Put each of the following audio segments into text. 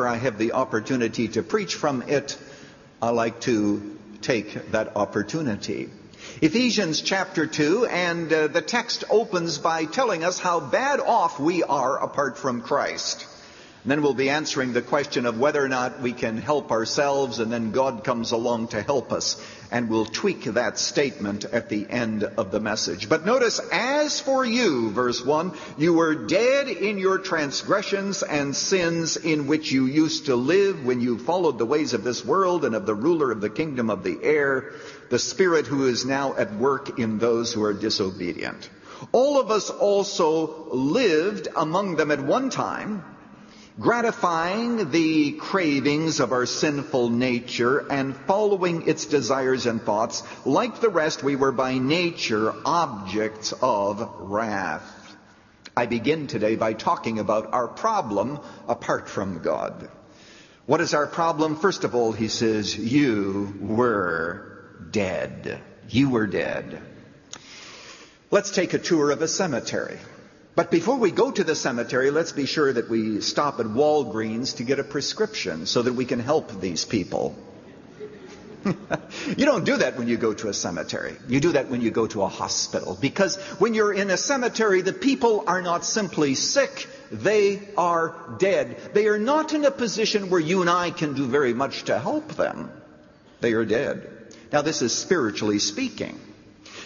I have the opportunity to preach from it, I like to take that opportunity. Ephesians chapter 2, and the text opens by telling us how bad off we are apart from Christ. And then we'll be answering the question of whether or not we can help ourselves, and then God comes along to help us. And we'll tweak that statement at the end of the message. But notice, as for you, verse 1, you were dead in your transgressions and sins in which you used to live when you followed the ways of this world and of the ruler of the kingdom of the air, the spirit who is now at work in those who are disobedient. All of us also lived among them at one time, gratifying the cravings of our sinful nature and following its desires and thoughts. Like the rest, we were by nature objects of wrath. I begin today by talking about our problem apart from God. What is our problem? First of all, he says, you were dead. You were dead. Let's take a tour of a cemetery. But before we go to the cemetery, let's be sure that we stop at Walgreens to get a prescription so that we can help these people. You don't do that when you go to a cemetery. You do that when you go to a hospital. Because when you're in a cemetery, the people are not simply sick, they are dead. They are not in a position where you and I can do very much to help them. They are dead. Now, this is spiritually speaking.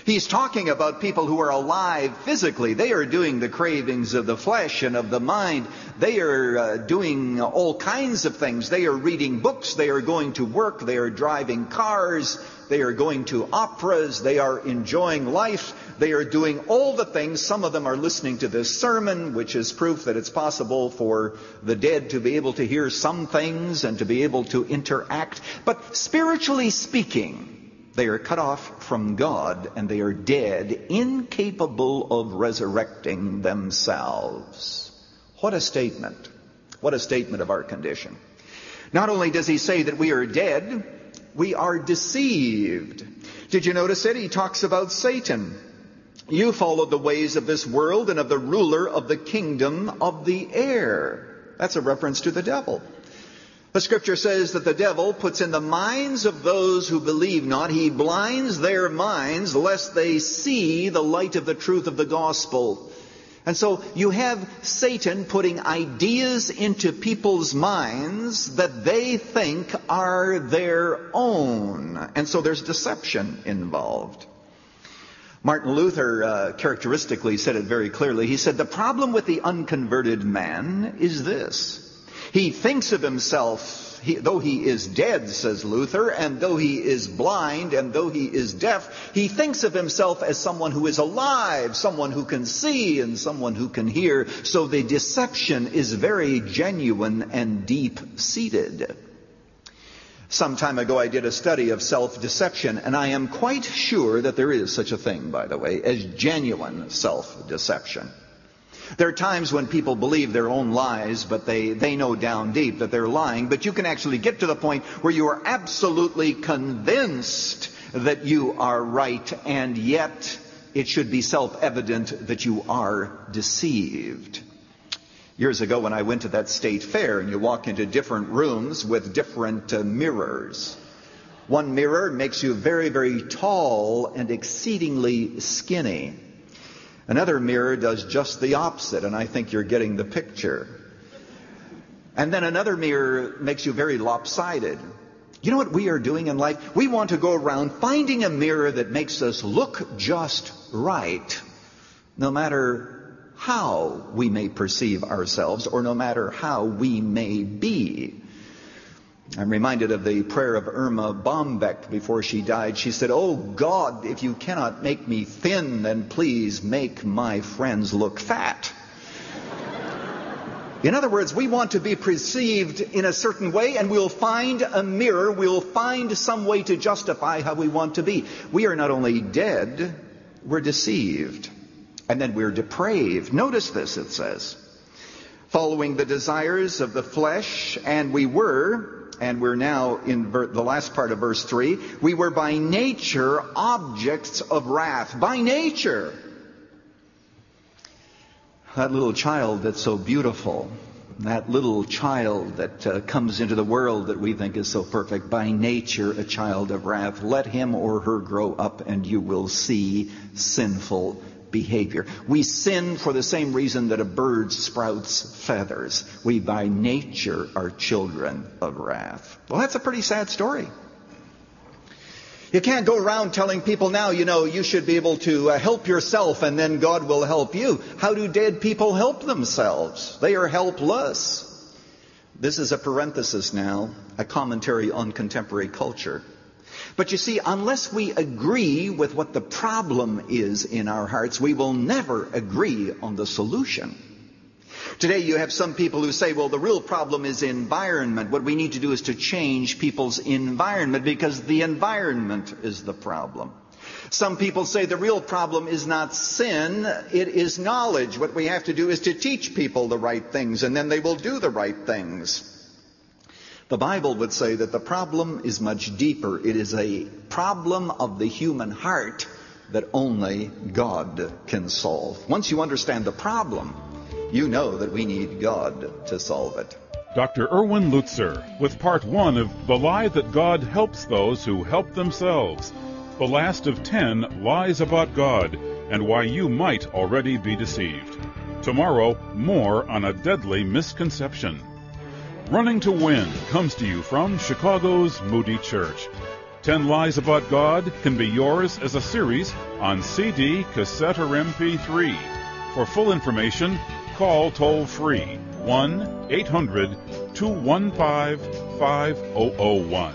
He's talking about people who are alive physically. They are doing the cravings of the flesh and of the mind. They are doing all kinds of things. They are reading books. They are going to work. They are driving cars. They are going to operas. They are enjoying life. They are doing all the things. Some of them are listening to this sermon, which is proof that it's possible for the dead to be able to hear some things and to be able to interact. But spiritually speaking, they are cut off from God, and they are dead, incapable of resurrecting themselves. What a statement. What a statement of our condition. Not only does he say that we are dead, we are deceived. Did you notice it? He talks about Satan. You followed the ways of this world and of the ruler of the kingdom of the air. That's a reference to the devil. The scripture says that the devil puts in the minds of those who believe not, he blinds their minds lest they see the light of the truth of the gospel. And so you have Satan putting ideas into people's minds that they think are their own. And so there's deception involved. Martin Luther characteristically said it very clearly. He said, the problem with the unconverted man is this. He thinks of himself, though he is dead, says Luther, and though he is blind, and though he is deaf, he thinks of himself as someone who is alive, someone who can see, and someone who can hear. So the deception is very genuine and deep-seated. Some time ago I did a study of self-deception, and I am quite sure that there is such a thing, by the way, as genuine self-deception. There are times when people believe their own lies, but they know down deep that they're lying. But you can actually get to the point where you are absolutely convinced that you are right, and yet it should be self-evident that you are deceived. Years ago when I went to that state fair, and you walk into different rooms with different mirrors. One mirror makes you very, very tall and exceedingly skinny. Another mirror does just the opposite, and I think you're getting the picture. And then another mirror makes you very lopsided. You know what we are doing in life? We want to go around finding a mirror that makes us look just right, no matter how we may perceive ourselves or no matter how we may be. I'm reminded of the prayer of Irma Bombeck before she died. She said, "Oh God, if you cannot make me thin, then please make my friends look fat." In other words, we want to be perceived in a certain way, and we'll find a mirror, we'll find some way to justify how we want to be. We are not only dead, we're deceived. And then we're depraved. Notice this, it says, following the desires of the flesh, and we're now in the last part of verse 3, we were by nature objects of wrath. By nature. That little child that's so beautiful, That little child that comes into the world that we think is so perfect, by nature a child of wrath. Let him or her grow up and you will see sinful behavior. We sin for the same reason that a bird sprouts feathers. We by nature are children of wrath. Well, that's a pretty sad story. You can't go around telling people now, you should be able to help yourself and then God will help you. How do dead people help themselves? They are helpless. This is a parenthesis now, a commentary on contemporary culture. But you see, unless we agree with what the problem is in our hearts, we will never agree on the solution. Today you have some people who say, well, the real problem is environment. What we need to do is to change people's environment because the environment is the problem. Some people say the real problem is not sin, it is knowledge. What we have to do is to teach people the right things and then they will do the right things. The Bible would say that the problem is much deeper. It is a problem of the human heart that only God can solve. Once you understand the problem, you know that we need God to solve it. Dr. Erwin Lutzer with part 1 of The Lie That God Helps Those Who Help Themselves. The last of 10 lies about God and why you might already be deceived. Tomorrow, more on a deadly misconception. Running to Win comes to you from Chicago's Moody Church. 10 Lies About God can be yours as a series on CD, cassette, or MP3. For full information, call toll-free 1-800-215-5001.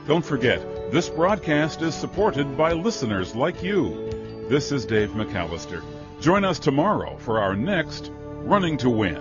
Don't forget, this broadcast is supported by listeners like you. This is Dave McAllister. Join us tomorrow for our next Running to Win.